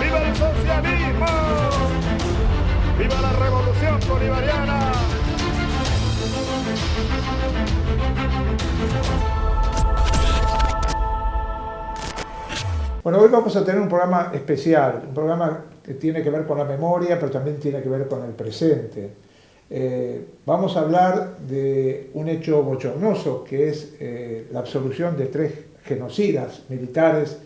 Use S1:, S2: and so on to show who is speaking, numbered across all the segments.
S1: ¡Viva el socialismo! ¡Viva la revolución bolivariana!
S2: Bueno, hoy vamos a tener un programa especial, un programa que tiene que ver con la memoria, pero también tiene que ver con el presente. Vamos a hablar de un hecho bochornoso, que es la absolución de 3 genocidas militares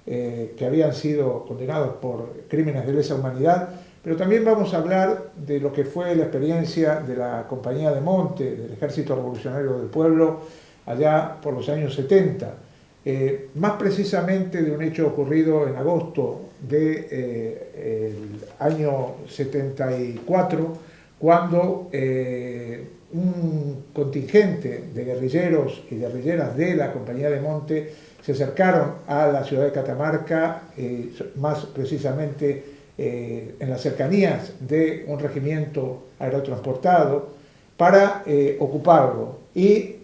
S2: que habían sido condenados por crímenes de lesa humanidad, pero también vamos a hablar de lo que fue la experiencia de la Compañía de Monte, del Ejército Revolucionario del Pueblo, allá por los años 70. Más precisamente de un hecho ocurrido en agosto del año 74, cuando un contingente de guerrilleros y guerrilleras de la Compañía de Monte se acercaron a la ciudad de Catamarca, más precisamente en las cercanías de un regimiento aerotransportado, para ocuparlo. Y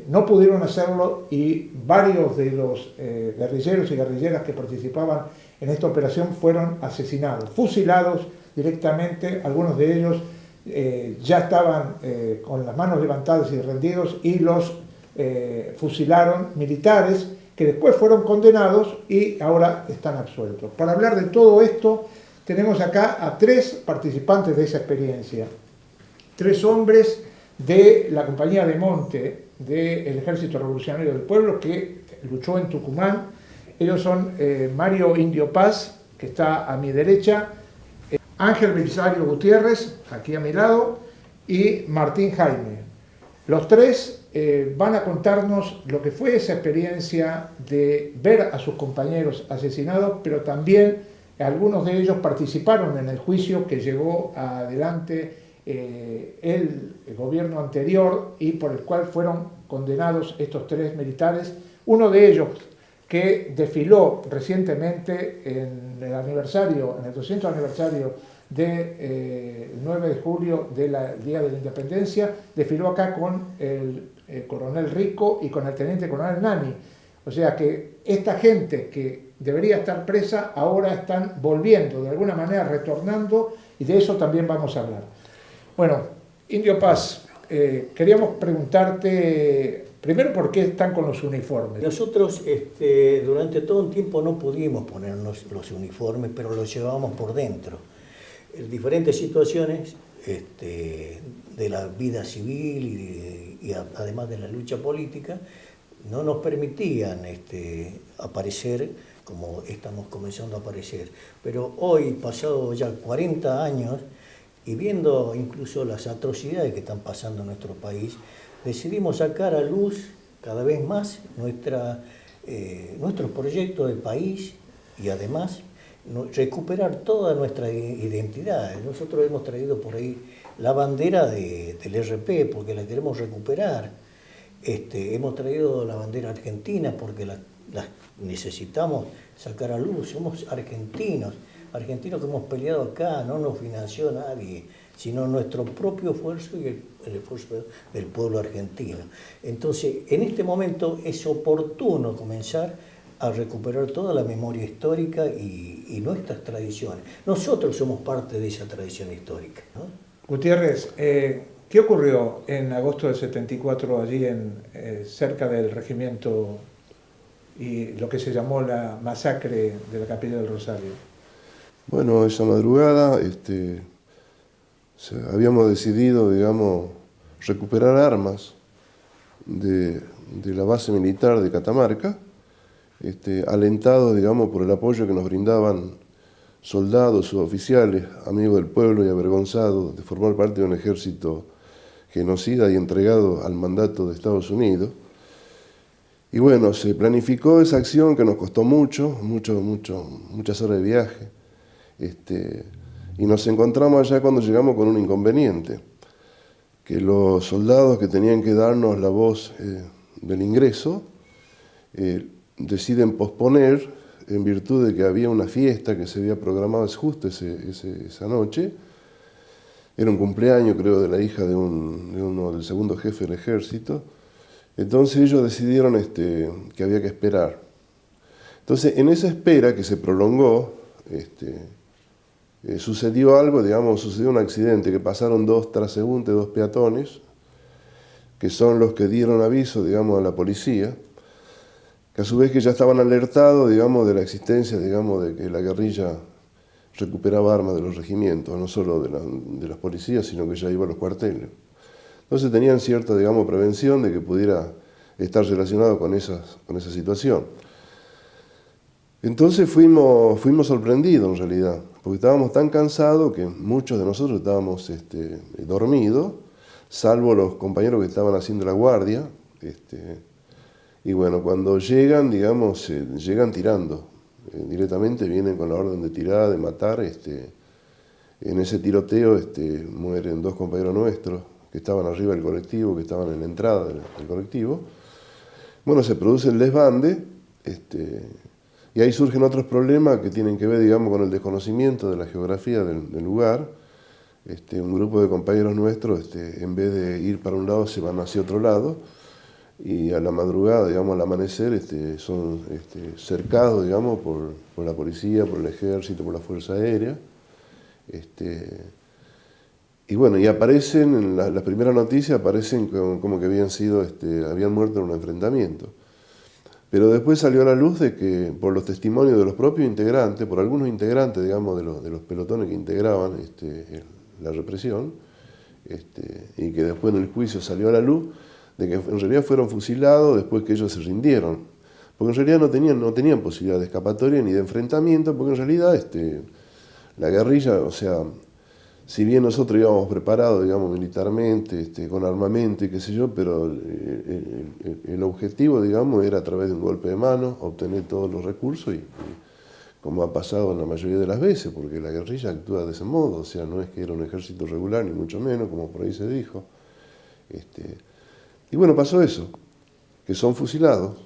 S2: no pudieron hacerlo, y varios de los guerrilleros y guerrilleras que participaban en esta operación fueron asesinados, fusilados directamente. Algunos de ellos ya estaban con las manos levantadas y rendidos, y los fusilaron militares que después fueron condenados y ahora están absueltos. Para hablar de todo esto tenemos acá a 3 participantes de esa experiencia, 3 hombres de la Compañía de Monte del Ejército Revolucionario del Pueblo que luchó en Tucumán. Ellos son Mario Indio Paz, que está a mi derecha, Ángel Belisario Gutiérrez, aquí a mi lado, y Martín Jaime. Los 3 van a contarnos lo que fue esa experiencia de ver a sus compañeros asesinados, pero también algunos de ellos participaron en el juicio que llevó adelante el gobierno anterior y por el cual fueron condenados estos 3 militares. Uno de ellos, que desfiló recientemente en el aniversario, en el 200 aniversario del 9 de julio del Día de la Independencia, desfiló acá con el coronel Rico y con el teniente coronel Nani. O sea que esta gente que debería estar presa ahora están volviendo, de alguna manera retornando, y de eso también vamos a hablar. Bueno, Indio Paz, queríamos preguntarte primero por qué están con los uniformes.
S3: Nosotros durante todo un tiempo no pudimos ponernos los uniformes, pero los llevábamos por dentro. En diferentes situaciones de la vida civil y además de la lucha política, no nos permitían aparecer como estamos comenzando a aparecer. Pero hoy, pasado ya 40 años, y viendo incluso las atrocidades que están pasando en nuestro país, decidimos sacar a luz cada vez más nuestro proyecto de país y además recuperar toda nuestra identidad. Nosotros hemos traído por ahí la bandera del RP porque la queremos recuperar. Hemos traído la bandera argentina porque la necesitamos sacar a luz. Somos argentinos que hemos peleado acá, no nos financió nadie, sino nuestro propio esfuerzo y el esfuerzo del pueblo argentino. Entonces, en este momento es oportuno comenzar a recuperar toda la memoria histórica y nuestras tradiciones. Nosotros somos parte de esa tradición histórica, ¿no?
S2: Gutiérrez, ¿qué ocurrió en agosto del 74 allí cerca del regimiento y lo que se llamó la masacre de la Capilla del Rosario?
S4: Bueno, esa madrugada habíamos decidido, digamos, recuperar armas de la base militar de Catamarca, alentados, digamos, por el apoyo que nos brindaban soldados, suboficiales, amigos del pueblo y avergonzados de formar parte de un ejército genocida y entregado al mandato de Estados Unidos. Y bueno, se planificó esa acción que nos costó muchas horas de viaje. Y nos encontramos allá cuando llegamos con un inconveniente, que los soldados que tenían que darnos la voz del ingreso deciden posponer en virtud de que había una fiesta que se había programado justo esa noche. Era un cumpleaños, creo, de la hija del segundo jefe del ejército. Entonces ellos decidieron que había que esperar. Entonces, en esa espera que se prolongó, sucedió algo, digamos, sucedió un accidente, que pasaron dos transeúntes, dos peatones, que son los que dieron aviso, digamos, a la policía, que a su vez que ya estaban alertados, digamos, de la existencia, digamos, de que la guerrilla recuperaba armas de los regimientos, no solo de las policías, sino que ya iba a los cuarteles. Entonces tenían cierta, digamos, prevención de que pudiera estar relacionado con esa situación. Entonces fuimos sorprendidos en realidad, porque estábamos tan cansados que muchos de nosotros estábamos dormidos, salvo los compañeros que estaban haciendo la guardia. Y bueno, cuando llegan, digamos, llegan tirando. Directamente vienen con la orden de tirar, de matar. En ese tiroteo mueren dos compañeros nuestros que estaban arriba del colectivo, que estaban en la entrada del colectivo. Bueno, se produce el desbande, y ahí surgen otros problemas que tienen que ver, digamos, con el desconocimiento de la geografía del lugar. Un grupo de compañeros nuestros, en vez de ir para un lado, se van hacia otro lado, y a la madrugada, digamos, al amanecer, son cercados, digamos, por la policía, por el ejército, por la Fuerza Aérea. Y bueno, y aparecen, en las primeras noticias aparecen como que habían muerto en un enfrentamiento. Pero después salió a la luz de que, por los testimonios de los propios integrantes, por algunos integrantes, digamos, de los pelotones que integraban la represión, y que después en el juicio salió a la luz, de que en realidad fueron fusilados después que ellos se rindieron. Porque en realidad no tenían posibilidad de escapatoria ni de enfrentamiento, porque en realidad la guerrilla, o sea, si bien nosotros íbamos preparados, digamos, militarmente, con armamento y qué sé yo, pero el objetivo, digamos, era a través de un golpe de mano obtener todos los recursos y como ha pasado en la mayoría de las veces, porque la guerrilla actúa de ese modo, o sea, no es que era un ejército regular, ni mucho menos, como por ahí se dijo. Y bueno, pasó eso, que son fusilados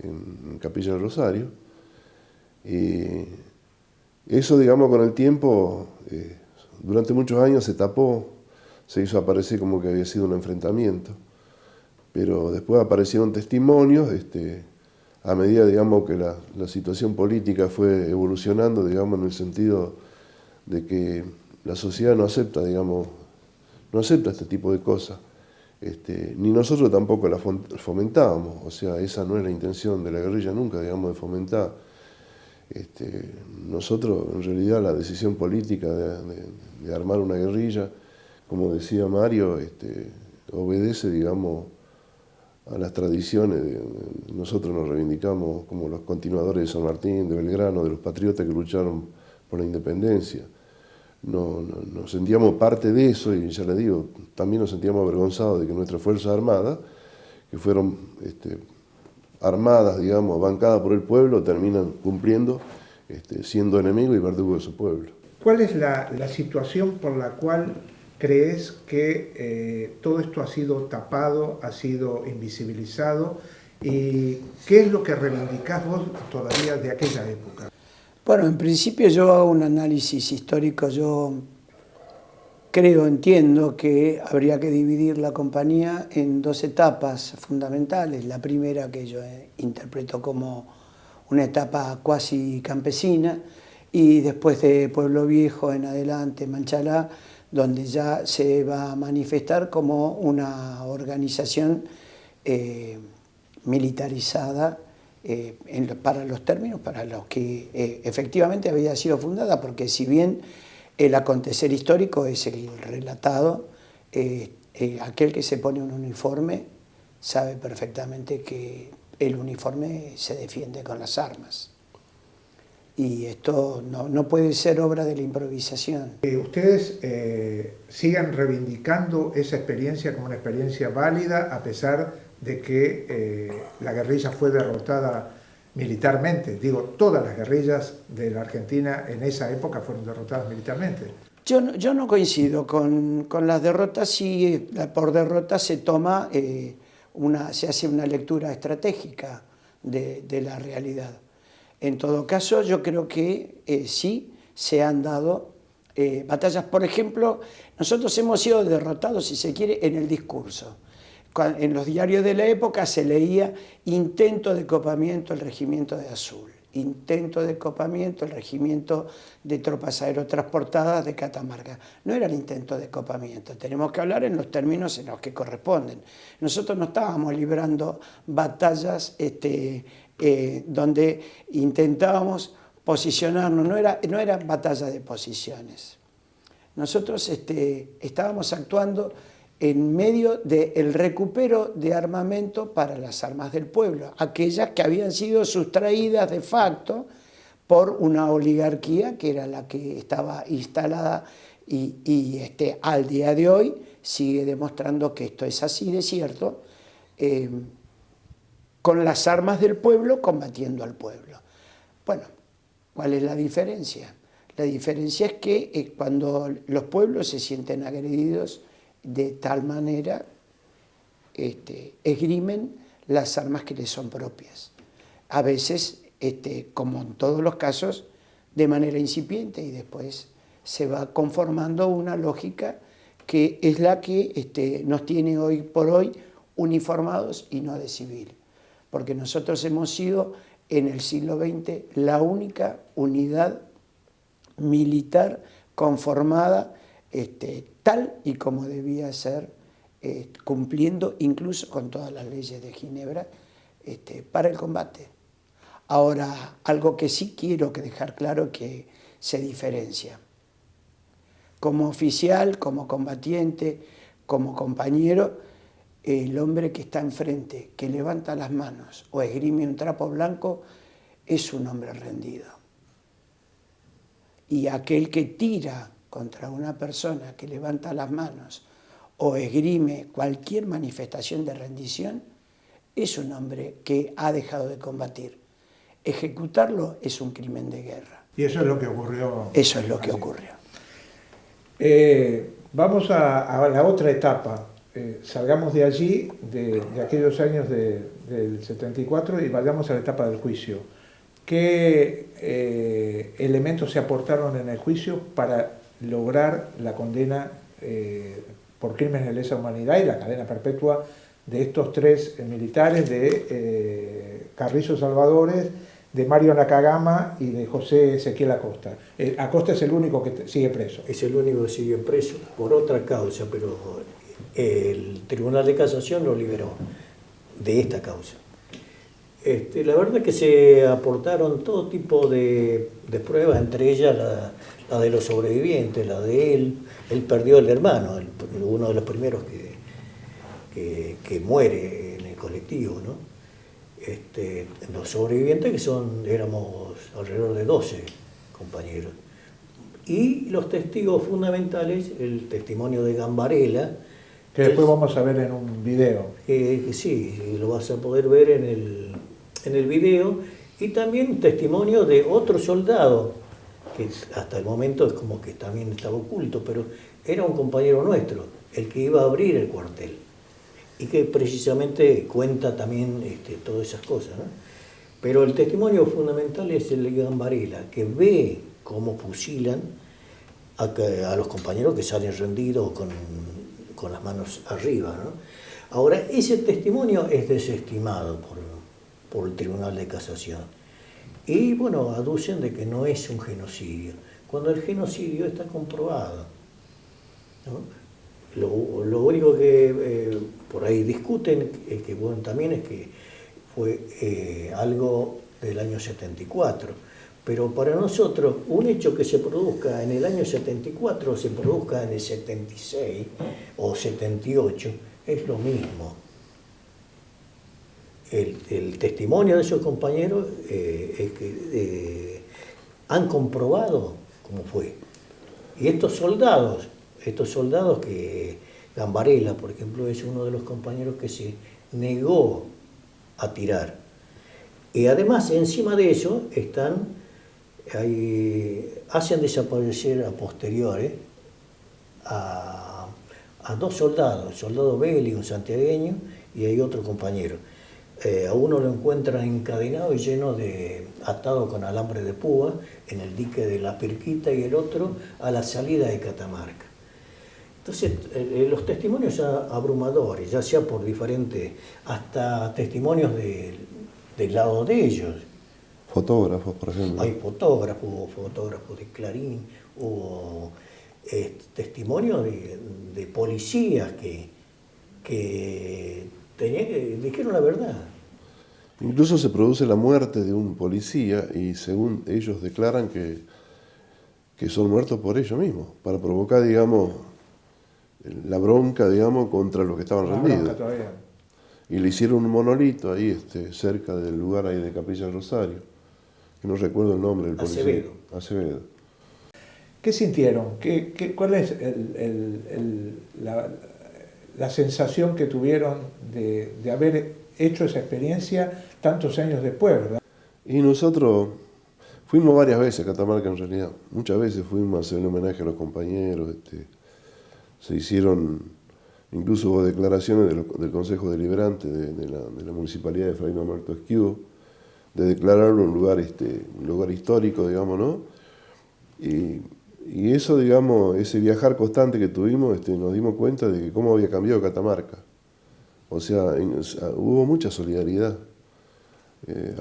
S4: en Capilla del Rosario, y eso, digamos, con el tiempo, durante muchos años se tapó, se hizo aparecer como que había sido un enfrentamiento, pero después aparecieron testimonios, a medida, digamos, que la situación política fue evolucionando, digamos, en el sentido de que la sociedad no acepta, digamos, no acepta este tipo de cosas, ni nosotros tampoco la fomentábamos, o sea, esa no es la intención de la guerrilla nunca, digamos, de fomentar. Nosotros, en realidad, la decisión política de armar una guerrilla, como decía Mario, obedece, digamos, a las tradiciones. Nosotros nos reivindicamos como los continuadores de San Martín, de Belgrano, de los patriotas que lucharon por la independencia. Nos sentíamos parte de eso y ya les digo, también nos sentíamos avergonzados de que nuestras Fuerzas Armadas, que fueron armadas, digamos, bancadas por el pueblo, terminan cumpliendo, siendo enemigos y verdugos de su pueblo.
S2: ¿Cuál es la situación por la cual crees que todo esto ha sido tapado, ha sido invisibilizado? ¿Y qué es lo que reivindicás vos todavía de aquella época?
S5: Bueno, en principio yo hago un análisis histórico. Yo entiendo que habría que dividir la compañía en dos etapas fundamentales. La primera, que yo interpreto como una etapa cuasi campesina, y después de Pueblo Viejo en adelante, Manchalá, donde ya se va a manifestar como una organización militarizada para los términos para los que efectivamente había sido fundada, porque si bien el acontecer histórico es el relatado, aquel que se pone un uniforme sabe perfectamente que el uniforme se defiende con las armas. Y esto no puede ser obra de la improvisación.
S2: ¿Ustedes siguen reivindicando esa experiencia como una experiencia válida a pesar de que la guerrilla fue derrotada militarmente? Digo, todas las guerrillas de la Argentina en esa época fueron derrotadas militarmente.
S5: Yo no coincido con las derrotas. Sí, por derrota se toma se hace una lectura estratégica de la realidad. En todo caso, yo creo que sí se han dado batallas. Por ejemplo, nosotros hemos sido derrotados, si se quiere, en el discurso. En los diarios de la época se leía intento de copamiento del regimiento de Azul, intento de copamiento del regimiento de tropas aerotransportadas de Catamarca. No era el intento de copamiento, tenemos que hablar en los términos en los que corresponden. Nosotros no estábamos librando batallas donde intentábamos posicionarnos, no eran batallas de posiciones. Nosotros estábamos actuando en medio del recupero de armamento para las armas del pueblo, aquellas que habían sido sustraídas de facto por una oligarquía que era la que estaba instalada y al día de hoy sigue demostrando que esto es así de cierto, con las armas del pueblo combatiendo al pueblo. Bueno, ¿cuál es la diferencia? La diferencia es que cuando los pueblos se sienten agredidos de tal manera, esgrimen las armas que les son propias. A veces, como en todos los casos, de manera incipiente, y después se va conformando una lógica que es la que nos tiene hoy por hoy uniformados y no de civil. Porque nosotros hemos sido en el siglo XX la única unidad militar conformada tal y como debía ser, cumpliendo incluso con todas las leyes de Ginebra para el combate. Ahora, algo que sí quiero dejar claro que se diferencia. Como oficial, como combatiente, como compañero, el hombre que está enfrente, que levanta las manos o esgrime un trapo blanco, es un hombre rendido. Y aquel que tira contra una persona que levanta las manos o esgrime cualquier manifestación de rendición, es un hombre que ha dejado de combatir. Ejecutarlo es un crimen de guerra.
S2: Y eso es lo que ocurrió.
S5: Eso es lo que ocurrió.
S2: Vamos a la otra etapa. Salgamos de allí, de aquellos años del 74, y vayamos a la etapa del juicio. ¿Qué elementos se aportaron en el juicio para lograr la condena por crímenes de lesa humanidad y la cadena perpetua de estos tres militares, de Carrizo Salvadores, de Mario Nakagama y de José Ezequiel Acosta? Acosta es el único que sigue preso.
S3: Es el único que sigue preso por otra causa, pero el Tribunal de Casación lo liberó de esta causa. La verdad es que se aportaron todo tipo de pruebas, entre ellas la de los sobrevivientes, la de él. Él perdió el hermano, uno de los primeros que muere en el colectivo, ¿no? Los sobrevivientes éramos alrededor de 12 compañeros. Y los testigos fundamentales, el testimonio de Gambarela,
S2: que después vamos a ver en un video.
S3: Sí, lo vas a poder ver en el video, y también un testimonio de otro soldado, que hasta el momento es como que también estaba oculto, pero era un compañero nuestro, el que iba a abrir el cuartel, y que precisamente cuenta también todas esas cosas, ¿no? Pero el testimonio fundamental es el de Gambarela, que ve cómo fusilan a los compañeros que salen rendidos con las manos arriba, ¿no? Ahora, ese testimonio es desestimado por el Tribunal de Casación. Y bueno, aducen de que no es un genocidio, cuando el genocidio está comprobado, ¿no? Lo único que por ahí discuten es que, bueno, también es que fue algo del año 74. Pero para nosotros, un hecho que se produzca en el año 74 o se produzca en el 76 o 78, es lo mismo. El testimonio de esos compañeros es que han comprobado cómo fue. Y estos soldados que Gambarela, por ejemplo, es uno de los compañeros que se negó a tirar. Y además, encima de eso, hacen desaparecer a posteriores a dos soldados, el soldado Belli, un santiagueño, y hay otro compañero. A uno lo encuentran encadenado y atado con alambre de púa en el dique de La Pirquita, y el otro a la salida de Catamarca. Entonces, los testimonios abrumadores, ya sea por diferentes, hasta testimonios del lado de ellos.
S4: Fotógrafos, por ejemplo.
S3: Hay fotógrafos, hubo fotógrafos de Clarín, hubo testimonios de policías que dijeron la verdad.
S4: Incluso se produce la muerte de un policía y según ellos declaran que son muertos por ellos mismos, para provocar, digamos, la bronca, digamos, contra los que estaban rendidos. Y le hicieron un monolito ahí cerca del lugar ahí de Capilla del Rosario, que no recuerdo el nombre del policía. Acevedo.
S2: ¿Qué sintieron? ¿Cuál es la sensación que tuvieron de haber hecho esa experiencia tantos años después, verdad?
S4: Y nosotros fuimos varias veces a Catamarca, en realidad. Muchas veces fuimos a hacer un homenaje a los compañeros. Se hicieron, incluso hubo declaraciones del Consejo Deliberante de la Municipalidad de Fray Norberto Esquivo, de declararlo un lugar histórico, digamos, ¿no? Y eso, digamos, ese viajar constante que tuvimos, nos dimos cuenta de que cómo había cambiado Catamarca. O sea, hubo mucha solidaridad.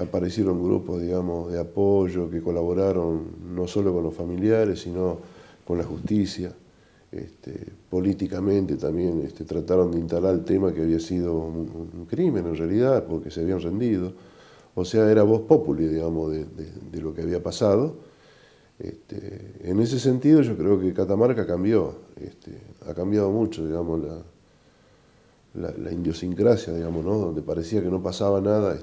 S4: Aparecieron grupos, digamos, de apoyo que colaboraron no solo con los familiares, sino con la justicia. Políticamente también trataron de instalar el tema que había sido un crimen en realidad, porque se habían rendido. O sea, era voz populi, digamos, de lo que había pasado. En ese sentido yo creo que Catamarca cambió, ha cambiado mucho, digamos, la idiosincrasia, digamos, ¿no? Donde parecía que no pasaba nada,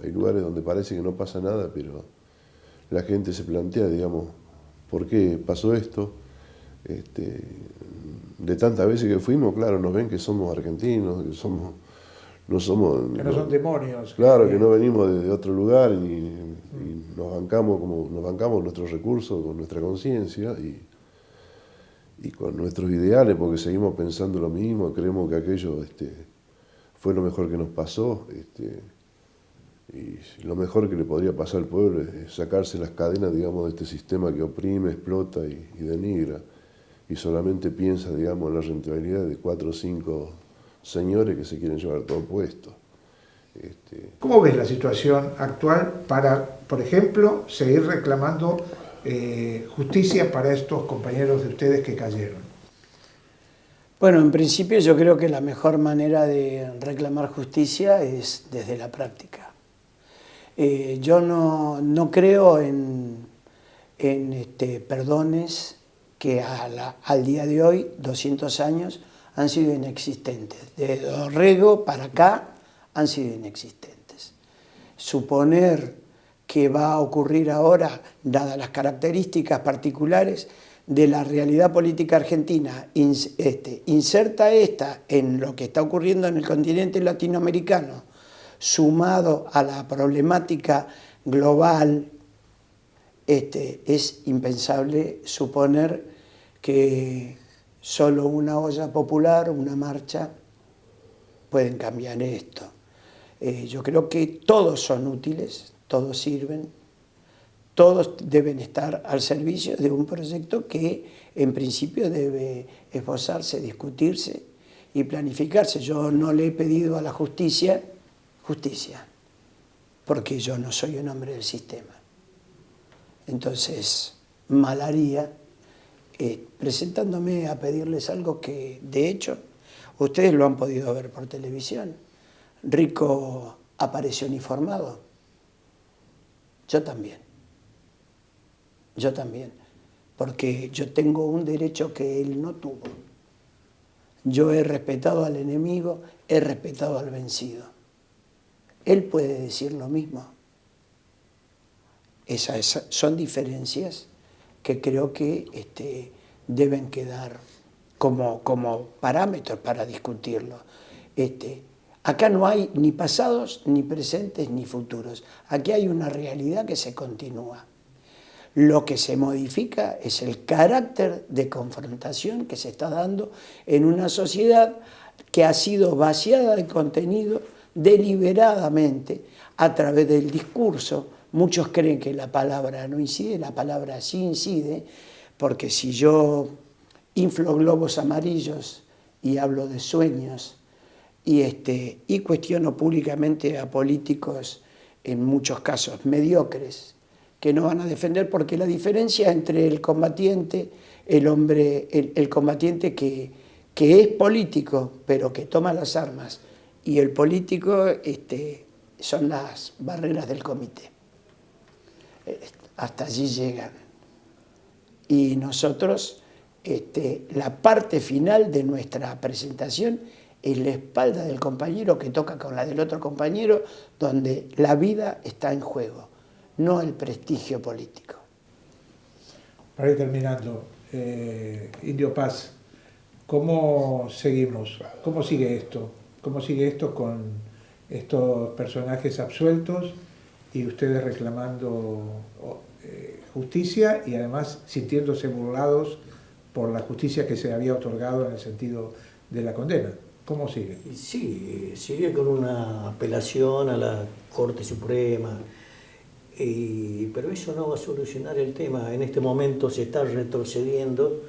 S4: hay lugares donde parece que no pasa nada, pero la gente se plantea, digamos, ¿por qué pasó esto? De tantas veces que fuimos, claro, nos ven que somos argentinos, que no somos...
S2: Que no son demonios.
S4: Claro, que no venimos de otro lugar y nos bancamos nuestros recursos, con nuestra conciencia y con nuestros ideales, porque seguimos pensando lo mismo, creemos que aquello fue lo mejor que nos pasó. Y lo mejor que le podría pasar al pueblo es sacarse las cadenas, digamos, de este sistema que oprime, explota y denigra. Y solamente piensa, digamos, en la rentabilidad de 4 o 5 señores que se quieren llevar todo puesto.
S2: ¿Cómo ves la situación actual para, por ejemplo, seguir reclamando justicia para estos compañeros de ustedes que cayeron?
S5: Bueno, en principio yo creo que la mejor manera de reclamar justicia es desde la práctica. Yo no creo en perdones que al día de hoy, 200 años, han sido inexistentes. De Dorrego para acá han sido inexistentes. Suponer que va a ocurrir ahora, dadas las características particulares de la realidad política argentina, inserta esta en lo que está ocurriendo en el continente latinoamericano, sumado a la problemática global, es impensable suponer que solo una olla popular, una marcha, pueden cambiar esto. Yo creo que todos son útiles, todos sirven, todos deben estar al servicio de un proyecto que en principio debe esbozarse, discutirse y planificarse. Yo no le he pedido a la justicia, porque yo no soy un hombre del sistema. Entonces, mal haría presentándome a pedirles algo que, de hecho, ustedes lo han podido ver por televisión. Rico apareció uniformado. Yo también, porque yo tengo un derecho que él no tuvo. Yo he respetado al enemigo, he respetado al vencido. Él puede decir lo mismo. Esas son diferencias que creo que deben quedar como parámetros para discutirlo. Acá no hay ni pasados, ni presentes, ni futuros. Aquí hay una realidad que se continúa. Lo que se modifica es el carácter de confrontación que se está dando en una sociedad que ha sido vaciada de contenido deliberadamente a través del discurso. Muchos creen que la palabra no incide, la palabra sí incide, porque si yo inflo globos amarillos y hablo de sueños y cuestiono públicamente a políticos, en muchos casos mediocres, que no van a defender, porque la diferencia entre el combatiente, el combatiente que es político, pero que toma las armas, y el político son las barreras del comité. Hasta allí llegan. Y nosotros, la parte final de nuestra presentación es la espalda del compañero que toca con la del otro compañero, donde la vida está en juego, no el prestigio político.
S2: Para ir terminando, Indio Paz, ¿cómo seguimos? ¿Cómo sigue esto? ¿Cómo sigue esto con estos personajes absueltos y ustedes reclamando justicia y además sintiéndose burlados por la justicia que se había otorgado en el sentido de la condena? ¿Cómo sigue?
S3: Sí, sigue con una apelación a la Corte Suprema, pero eso no va a solucionar el tema. En este momento se está retrocediendo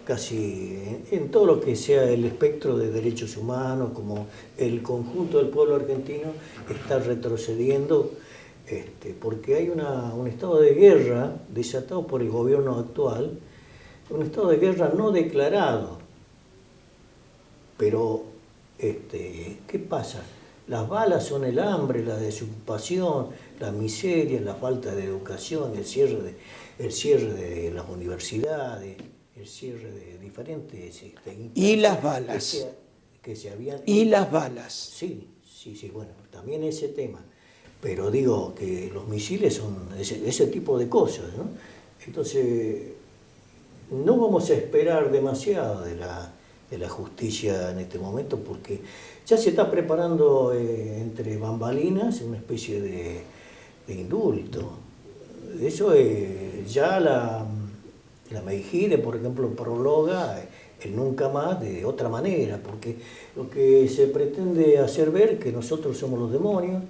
S3: casi en todo lo que sea el espectro de derechos humanos, como el conjunto del pueblo argentino está retrocediendo, porque hay un estado de guerra desatado por el gobierno actual, un estado de guerra no declarado. Pero, ¿qué pasa? Las balas son el hambre, la desocupación, la miseria, la falta de educación, el cierre de las universidades, el cierre de diferentes...
S5: y las balas.
S3: Que se habían...
S5: Y las balas.
S3: Sí, bueno, también ese tema. Pero digo que los misiles son ese tipo de cosas, ¿no? Entonces, no vamos a esperar demasiado de la justicia en este momento, porque ya se está preparando entre bambalinas una especie de indulto. Eso ya la Meijide, por ejemplo, prologa el nunca más de otra manera, porque lo que se pretende hacer ver que nosotros somos los demonios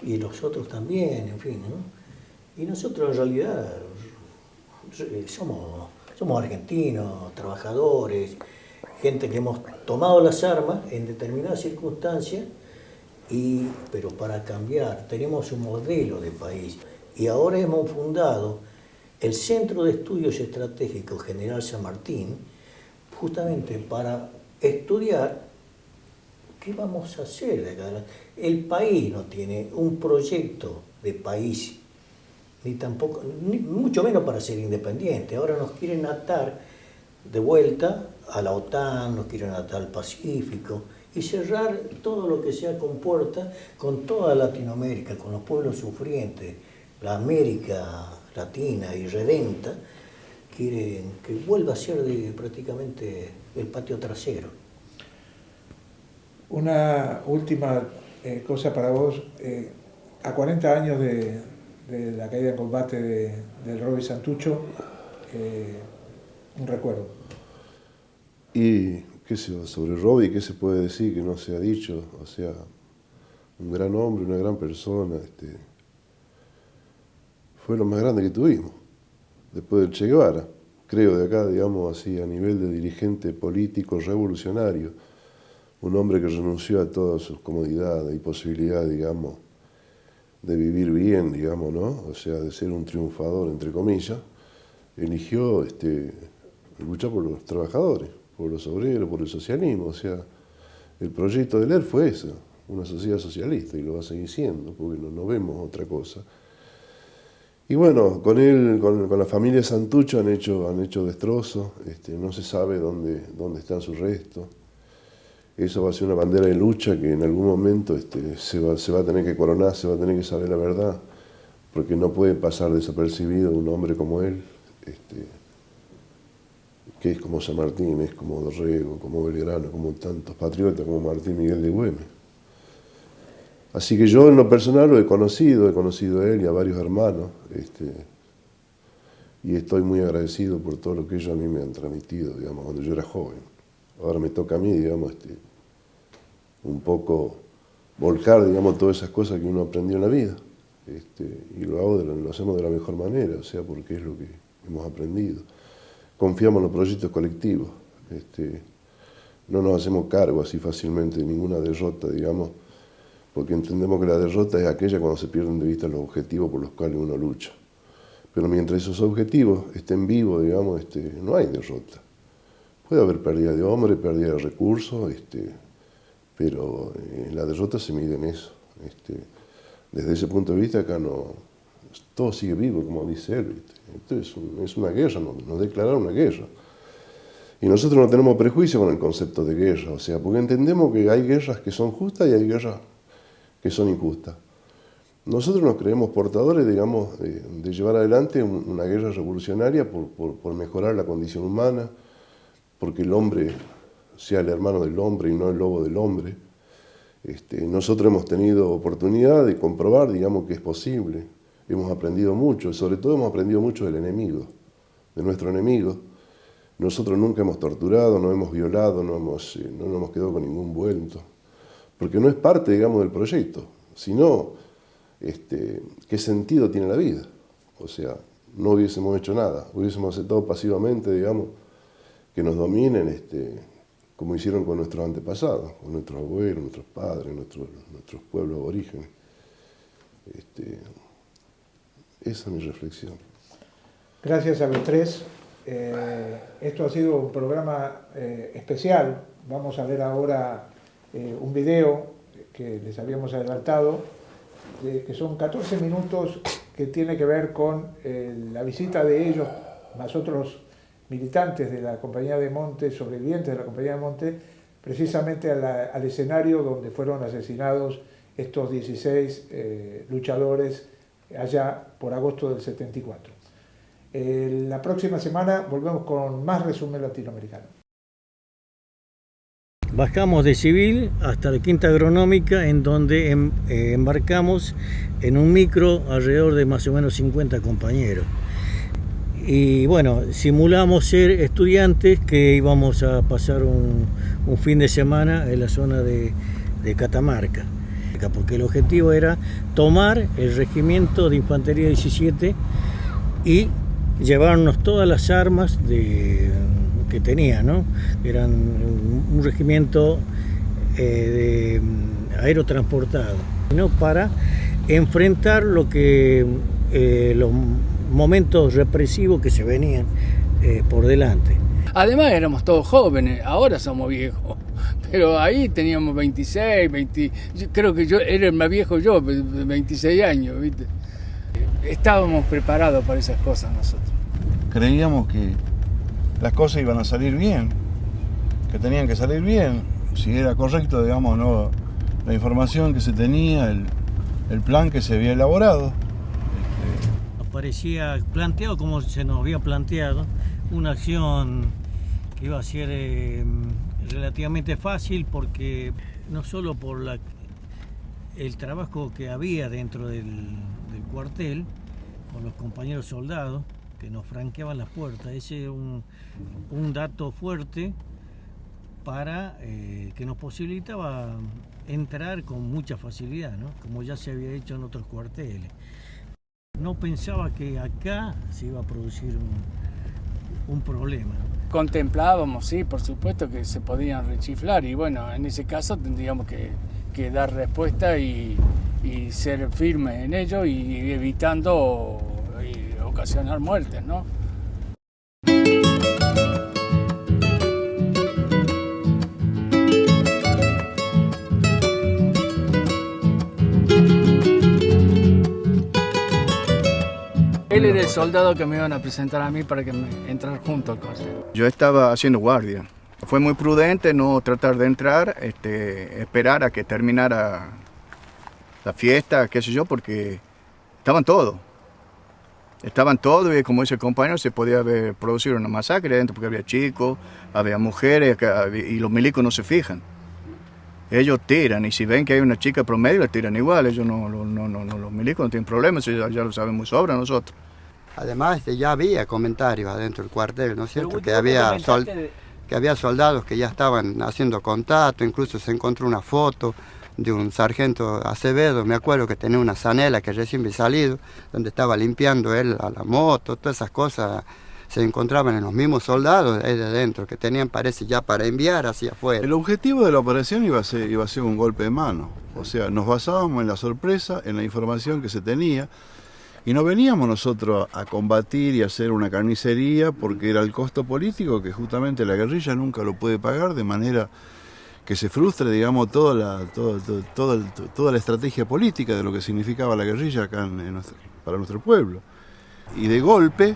S3: y los otros también, en fin, ¿no? Y nosotros en realidad somos argentinos, trabajadores, gente que hemos tomado las armas en determinadas circunstancias, pero para cambiar. Tenemos un modelo de país y ahora hemos fundado el Centro de Estudios Estratégicos General San Martín, justamente para estudiar qué vamos a hacer de acá adelante. El país no tiene un proyecto de país, ni mucho menos para ser independiente. Ahora nos quieren atar de vuelta a la OTAN, nos quieren atar al Pacífico y cerrar todo lo que sea compuerta con toda Latinoamérica, con los pueblos sufrientes, la América Latina y redenta. Quieren que vuelva a ser prácticamente el patio trasero.
S2: Una última cosa para vos. A 40 años de la caída en combate del Roby Santucho, un recuerdo.
S4: Y, qué sé yo, sobre Roby, ¿qué se puede decir que no se ha dicho? O sea, un gran hombre, una gran persona, fue lo más grande que tuvimos, después del Che Guevara, creo, de acá, digamos así, a nivel de dirigente político revolucionario, un hombre que renunció a todas sus comodidades y posibilidades, digamos, de vivir bien, digamos, ¿no? O sea, de ser un triunfador, entre comillas, eligió luchar por los trabajadores, por los obreros, por el socialismo. O sea, el proyecto de él fue eso, una sociedad socialista, y lo va a seguir siendo, porque no vemos otra cosa. Y bueno, con él, con la familia Santucho han hecho destrozos, no se sabe dónde están sus restos. Eso va a ser una bandera de lucha que en algún momento se va a tener que coronar, se va a tener que saber la verdad, porque no puede pasar desapercibido un hombre como él, que es como San Martín, es como Dorrego, como Belgrano, como tantos patriotas, como Martín Miguel de Güemes. Así que yo en lo personal lo he conocido a él y a varios hermanos, y estoy muy agradecido por todo lo que ellos a mí me han transmitido, digamos, cuando yo era joven. Ahora me toca a mí, digamos, un poco volcar, digamos, todas esas cosas que uno aprendió en la vida, y lo hacemos de la mejor manera, o sea, porque es lo que hemos aprendido. confiamos en los proyectos colectivos. No nos hacemos cargo así fácilmente de ninguna derrota, digamos, porque entendemos que la derrota es aquella cuando se pierden de vista los objetivos por los cuales uno lucha. Pero mientras esos objetivos estén vivos, digamos, no hay derrota. Puede haber pérdida de hombres, pérdida de recursos, pero la derrota se mide en eso. Desde ese punto de vista acá todo sigue vivo, como dice él. Esto es una guerra, nos declararon una guerra. Y nosotros no tenemos prejuicio con el concepto de guerra, o sea, porque entendemos que hay guerras que son justas y hay guerras que son injustas. Nosotros nos creemos portadores, digamos, de llevar adelante una guerra revolucionaria por mejorar la condición humana, porque el hombre sea el hermano del hombre y no el lobo del hombre. Nosotros hemos tenido oportunidad de comprobar, digamos, que es posible. Hemos aprendido mucho, sobre todo hemos aprendido mucho del enemigo, de nuestro enemigo. Nosotros nunca hemos torturado, no hemos violado, no nos hemos quedado con ningún vuelto, porque no es parte, digamos, del proyecto, sino qué sentido tiene la vida. O sea, no hubiésemos hecho nada, hubiésemos aceptado pasivamente, digamos, que nos dominen, como hicieron con nuestros antepasados, con nuestros abuelos, nuestros padres, nuestros pueblos aborígenes. Esa es mi reflexión.
S2: Gracias a los tres. Esto ha sido un programa especial. Vamos a ver ahora un video que les habíamos adelantado, que son 14 minutos que tiene que ver con la visita de ellos, más otros militantes de la Compañía de Monte, sobrevivientes de la Compañía de Monte, precisamente al escenario donde fueron asesinados estos 16 luchadores allá por agosto del 74. La próxima semana volvemos con más resumen latinoamericano.
S3: Bajamos de Civil hasta la Quinta Agronómica, en donde embarcamos en un micro alrededor de más o menos 50 compañeros. Y bueno, simulamos ser estudiantes que íbamos a pasar un fin de semana en la zona de Catamarca, porque el objetivo era tomar el regimiento de Infantería 17 y llevarnos todas las armas que tenía, ¿no? Eran un regimiento aerotransportado, ¿no? Para enfrentar los momentos represivos que se venían por delante.
S6: Además éramos todos jóvenes, ahora somos viejos, pero ahí teníamos 26, 20, creo que yo era el más viejo yo, 26 años, ¿viste? Estábamos preparados para esas cosas nosotros.
S7: Creíamos que las cosas iban a salir bien, que tenían que salir bien, si era correcto, digamos, no, la información que se tenía, el plan que se había elaborado.
S3: Parecía planteado como se nos había planteado, una acción que iba a ser relativamente fácil, porque no solo por el trabajo que había dentro del cuartel, con los compañeros soldados que nos franqueaban las puertas. Ese es un dato fuerte para que nos posibilitaba entrar con mucha facilidad, ¿no? Como ya se había hecho en otros cuarteles. No pensaba que acá se iba a producir un problema.
S6: Contemplábamos, sí, por supuesto que se podían rechiflar, y bueno, en ese caso tendríamos que dar respuesta y ser firmes en ello y evitando ocasionar muertes, ¿no? Él era el soldado que me iban a presentar a mí para que me entrar junto al cuartel.
S8: Yo estaba haciendo guardia. Fue muy prudente no tratar de entrar, esperar a que terminara la fiesta, qué sé yo, porque estaban todos. Estaban todos y, como dice el compañero, se podía producir una masacre dentro, porque había chicos, había mujeres y los milicos no se fijan. Ellos tiran, y si ven que hay una chica promedio, la tiran igual. Ellos los milicos no tienen problemas, ellos ya lo saben muy sobre nosotros.
S9: Además, ya había comentarios adentro del cuartel, ¿no es cierto? Que había soldados que ya estaban haciendo contacto, incluso se encontró una foto de un sargento Acevedo, me acuerdo, que tenía una zanela que recién había salido, donde estaba limpiando él a la moto, todas esas cosas se encontraban en los mismos soldados ahí de adentro, que tenían, parece, ya para enviar hacia afuera.
S7: El objetivo de la operación iba a ser un golpe de mano. O sea, nos basábamos en la sorpresa, en la información que se tenía, y no veníamos nosotros a combatir y a hacer una carnicería porque era el costo político que justamente la guerrilla nunca lo puede pagar, de manera que se frustre, digamos, toda la estrategia política de lo que significaba la guerrilla acá para nuestro pueblo. Y de golpe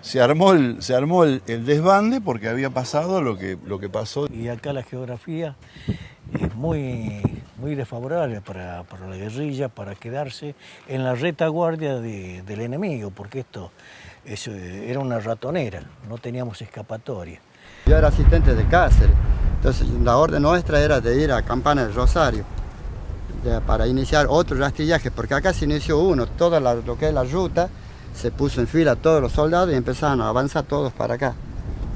S7: se armó el desbande porque había pasado lo que pasó.
S3: Y acá la geografía es muy desfavorable para la guerrilla, para quedarse en la retaguardia del enemigo, porque eso era una ratonera, no teníamos escapatoria.
S9: Yo era asistente de Cáceres, entonces la orden nuestra era de ir a Campana del Rosario para iniciar otro rastrillaje, porque acá se inició uno, toda lo que es la ruta, se puso en fila todos los soldados y empezaron a avanzar todos para acá.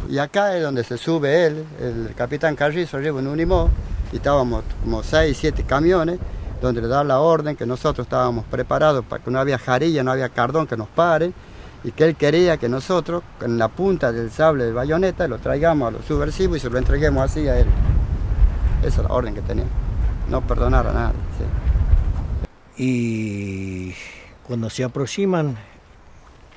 S9: Y acá es donde se sube él, el capitán Carrizo, arriba en Unimó, y estábamos como 6, 7 camiones, donde le da la orden que nosotros estábamos preparados para que no había jarilla, no había cardón que nos paren, y que él quería que nosotros, en la punta del sable de bayoneta, lo traigamos a los subversivos y se lo entreguemos así a él. Esa es la orden que teníamos, no perdonar a nadie. Sí.
S3: Y cuando se aproximan,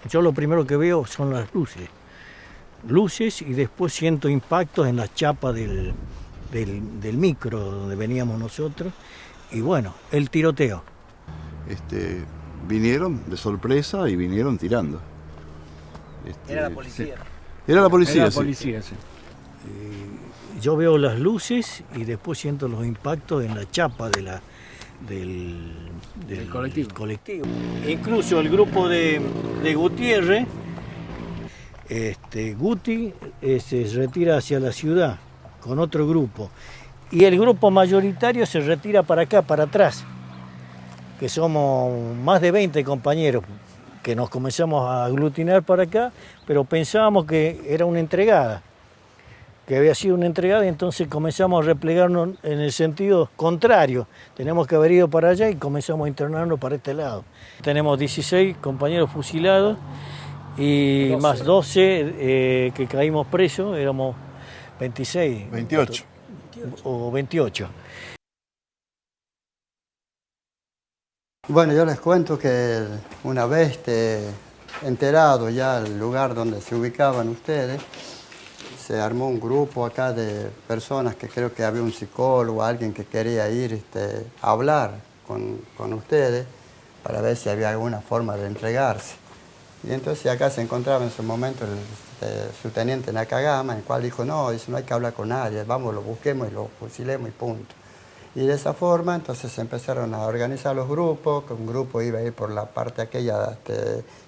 S3: yo lo primero que veo son las luces y después siento impactos en la chapa del micro donde veníamos nosotros, y bueno, el tiroteo.
S7: Vinieron de sorpresa y vinieron tirando.
S3: Era la policía.
S7: Sí. Era la policía,
S6: Era la
S7: sí.
S6: policía, sí.
S3: Yo veo las luces y después siento los impactos en la chapa del colectivo. Incluso el grupo de Gutiérrez, Guti se retira hacia la ciudad con otro grupo, y el grupo mayoritario se retira para acá, para atrás, que somos más de 20 compañeros que nos comenzamos a aglutinar para acá, pero pensábamos que era una entregada, que había sido una entregada, y entonces comenzamos a replegarnos en el sentido contrario. Tenemos que haber ido para allá y comenzamos a internarnos para este lado. Tenemos 16 compañeros fusilados y 12. Más 12 que caímos presos, éramos 26.
S7: 28.
S3: O 28.
S9: Bueno, yo les cuento que una vez enterado ya el lugar donde se ubicaban ustedes, se armó un grupo acá de personas, que creo que había un psicólogo, alguien que quería ir a hablar con ustedes para ver si había alguna forma de entregarse. Y entonces acá se encontraba en su momento el subteniente Nakagama, el cual dijo, no hay que hablar con nadie, vamos, lo busquemos y lo fusilemos y punto. Y de esa forma entonces se empezaron a organizar los grupos, que un grupo iba a ir por la parte aquella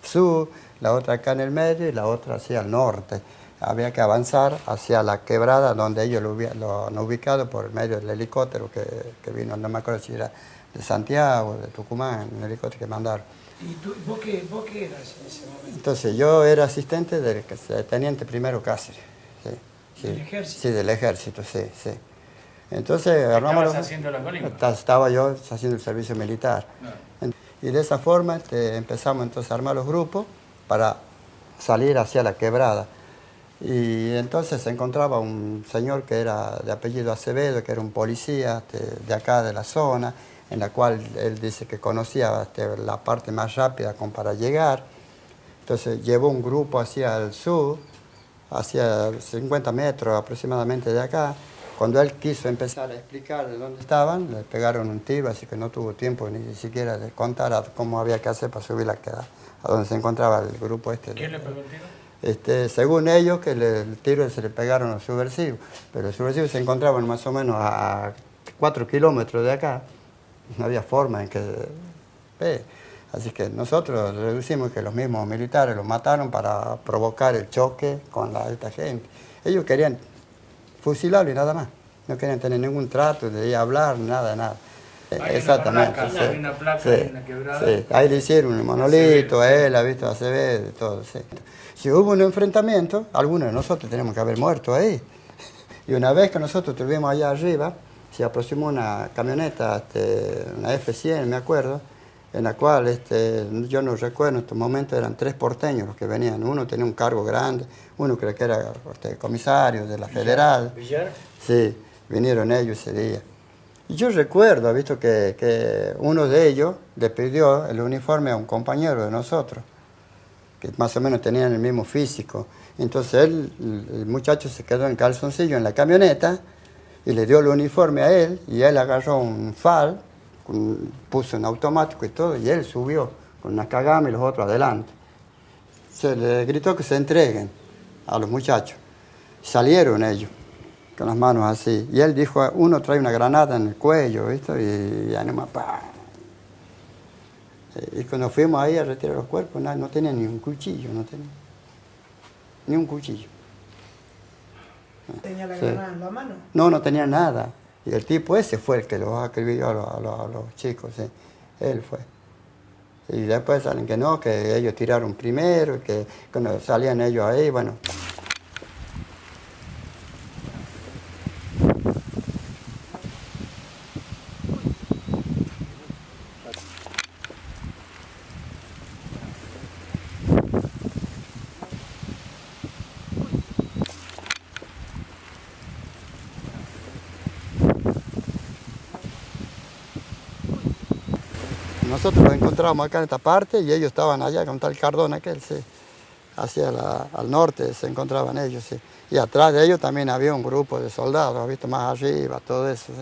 S9: sur, la otra acá en el medio y la otra hacia el norte. Había que avanzar hacia la quebrada donde ellos lo han ubicado por medio del helicóptero que vino, no me acuerdo si era de Santiago, de Tucumán, un helicóptero que mandaron.
S5: ¿Y vos qué eras en ese momento?
S9: Entonces yo era asistente del teniente primero Cáceres. Sí.
S5: ¿Del ejército?
S9: Sí, del ejército, sí. Entonces armamos.
S6: Haciendo la colima?
S9: Estaba yo haciendo el servicio militar. No. Y de esa forma empezamos entonces a armar los grupos para salir hacia la quebrada. Y entonces se encontraba un señor que era de apellido Acevedo, que era un policía de acá de la zona, en la cual él dice que conocía la parte más rápida como para llegar. Entonces llevó un grupo hacia el sur, hacia 50 metros aproximadamente de acá. Cuando él quiso empezar a explicar de dónde estaban, le pegaron un tiro, así que no tuvo tiempo ni siquiera de contar cómo había que hacer para subir a donde se encontraba el grupo
S6: ¿Quién le pegó el tiro?
S9: Según ellos, que el tiro se le pegaron a los subversivos, pero los subversivos se encontraban más o menos a 4 kilómetros de acá. No había forma en que... Así que nosotros reducimos que los mismos militares los mataron para provocar el choque con esta gente. Ellos querían fusilarlo y nada más. No querían tener ningún trato de ir a hablar, nada. Exactamente.
S6: Hay una placa en la quebrada.
S9: Sí. Ahí le hicieron un monolito a él, ha visto Acevedo y todo. Sí. Si hubo un enfrentamiento, algunos de nosotros tenemos que haber muerto ahí. Y una vez que nosotros estuvimos allá arriba, se aproximó una camioneta, una F100, me acuerdo, en la cual yo no recuerdo, en estos momentos eran 3 porteños los que venían. Uno tenía un cargo grande, uno creo que era comisario de la Federal.
S3: ¿Villar?
S9: Sí, vinieron ellos ese día. Y yo recuerdo, visto que uno de ellos le pidió el uniforme a un compañero de nosotros, que más o menos tenían el mismo físico. Entonces el muchacho se quedó en calzoncillo en la camioneta y le dio el uniforme a él, y él agarró un FAL, puso en automático y todo, y él subió con una cagama y los otros adelante. Se le gritó que se entreguen a los muchachos. Salieron ellos, con las manos así. Y él dijo, uno trae una granada en el cuello, ¿viste? Y ya nomás, ¡pah! Y cuando fuimos ahí a retirar los cuerpos, no tenía ni un cuchillo, no tenía. Ni un cuchillo.
S5: ¿Tenía la granada en la mano?
S9: No, no tenía nada. Y el tipo ese fue el que los acribilló a los chicos, ¿sí? Él fue. Y después salen que no, que ellos tiraron primero, que cuando salían ellos ahí, bueno. Nosotros los encontrábamos acá en esta parte y ellos estaban allá con tal Cardona aquel, sí. Hacia al norte se encontraban ellos, sí. Y atrás de ellos también había un grupo de soldados, visto más arriba, todo eso,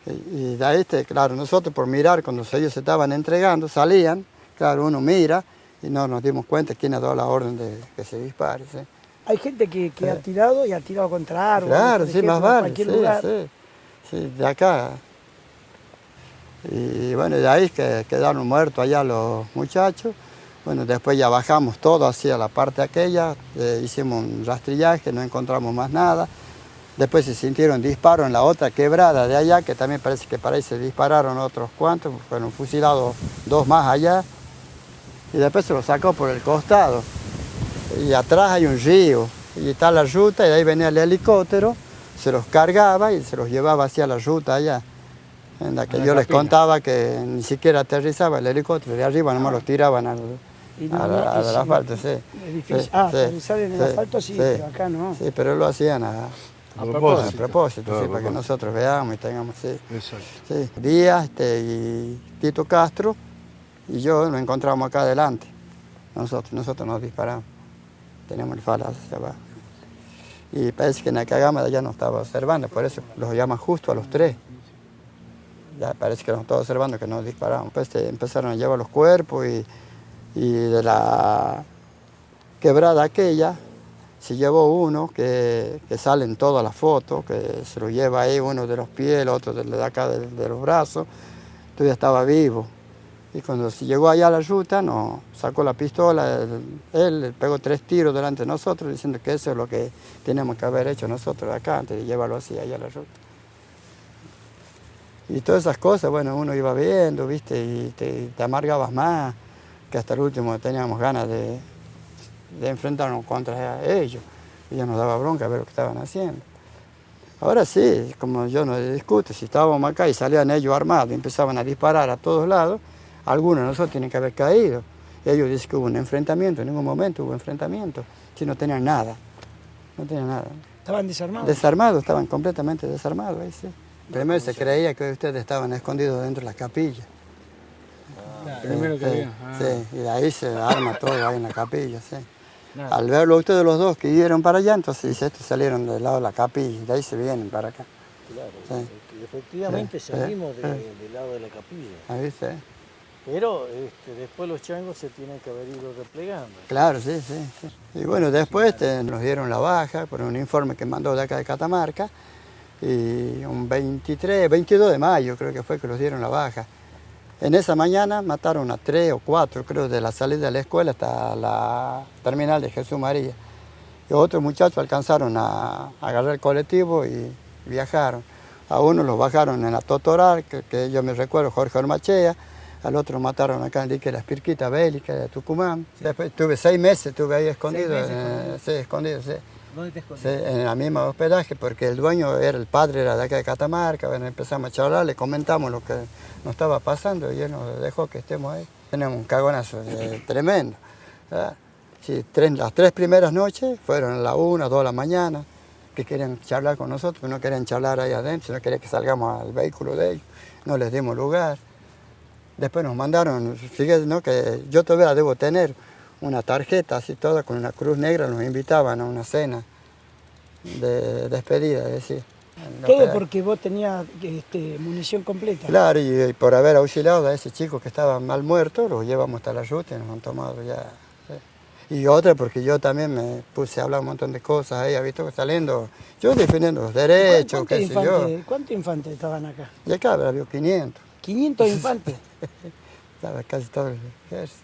S9: sí. Y de ahí, claro, nosotros por mirar cuando ellos se estaban entregando, salían, claro, uno mira y no nos dimos cuenta quién ha dado la orden de que se dispare, sí.
S5: Hay gente que ha tirado y ha tirado contra árboles.
S9: Claro, sí, más vale, sí,
S5: lugar.
S9: sí, de acá. Y bueno, de ahí que quedaron muertos allá los muchachos. Bueno, después ya bajamos todo hacia la parte aquella, hicimos un rastrillaje, no encontramos más nada. Después se sintieron disparos en la otra quebrada de allá, que también parece que para ahí se dispararon otros cuantos, fueron fusilados 2 más allá. Y después se los sacó por el costado. Y atrás hay un río, y está la ruta, y de ahí venía el helicóptero, se los cargaba y se los llevaba hacia la ruta allá. En la que yo les contaba que ni siquiera aterrizaba el helicóptero, de arriba nomás los tiraban al asfalto, sí.
S5: Aterrizar en el asfalto sí, pero acá no.
S9: Sí, pero lo hacían a propósito, sí, para que nosotros veamos y tengamos, sí.
S7: Exacto.
S9: Sí. Díaz y Tito Castro y yo nos encontramos acá adelante. Nosotros nos disparamos. Tenemos el FAL hacia abajo. Y parece que Nakagama ya nos estaba observando, por eso los llaman justo a los 3. Ya parece que nos estaba observando que nos disparamos. Pues empezaron a llevar los cuerpos y de la quebrada aquella se llevó uno que sale en todas las fotos, que se lo lleva ahí uno de los pies, el otro de acá de los brazos. Todavía estaba vivo. Y cuando se llegó allá a la ruta, nos sacó la pistola, él pegó 3 tiros delante de nosotros, diciendo que eso es lo que tenemos que haber hecho nosotros acá, antes de llevarlo así allá a la ruta. Y todas esas cosas, bueno, uno iba viendo, ¿viste? Y te amargabas más, que hasta el último teníamos ganas de enfrentarnos contra ellos. Y ya nos daba bronca ver lo que estaban haciendo. Ahora sí, como yo no discuto, si estábamos acá y salían ellos armados y empezaban a disparar a todos lados, algunos de nosotros tienen que haber caído. Y ellos dicen que hubo un enfrentamiento, en ningún momento hubo enfrentamiento, si no tenían nada. No tenían nada.
S5: ¿Estaban desarmados?
S9: Desarmados, estaban completamente desarmados ahí, sí. Primero se creía que ustedes estaban escondidos dentro de la capilla.
S6: Primero que había.
S9: Sí, y de ahí se arma todo ahí en la capilla, sí. Al verlo ustedes los dos que iban para allá, entonces dice, estos salieron del lado de la capilla, y de ahí se vienen para acá.
S3: Claro, sí. Efectivamente salimos del lado de la capilla.
S9: Ahí sí.
S3: Pero después los changos se tienen que haber ido replegando.
S9: Claro, sí. Y bueno, después nos dieron la baja por un informe que mandó de acá de Catamarca, y un 22 de mayo creo que fue que los dieron la baja. En esa mañana mataron a 3 o 4, creo, de la salida de la escuela hasta la terminal de Jesús María. Y otros muchachos alcanzaron a agarrar el colectivo y viajaron. A uno los bajaron en la Totoral, que yo me recuerdo, Jorge Ormachea. Al otro mataron acá en Dique La Espirquita Bélica de Tucumán. Después tuve 6 meses, estuve ahí escondido. Sí, escondido, sí.
S10: ¿Dónde te
S9: Sí,
S10: escondiste?
S9: en la misma hospedaje, porque el dueño era el padre, era de acá de Catamarca. Bueno, empezamos a charlar, le comentamos lo que nos estaba pasando y él nos dejó que estemos ahí. Tenemos un cagonazo tremendo, ¿verdad? Sí, las 3 primeras noches fueron a la 1, 2 de la mañana, que querían charlar con nosotros, no querían charlar ahí adentro, no querían que salgamos al vehículo de ellos, no les dimos lugar. Después nos mandaron, fíjate, ¿no?, que yo todavía debo tener una tarjeta así toda con una cruz negra, nos invitaban a una cena de despedida, es decir.
S5: Todo porque vos tenías munición completa.
S9: Claro, y por haber auxiliado a ese chico que estaba mal muerto, lo llevamos hasta la ruta y nos han tomado ya. ¿Sí? Y otra porque yo también me puse a hablar un montón de cosas ahí, visto, saliendo, yo defendiendo los derechos, qué sé yo.
S5: ¿Cuántos infantes estaban acá?
S9: Y acá había 500.
S5: ¿500 infantes?
S9: Estaba casi todo el ejército.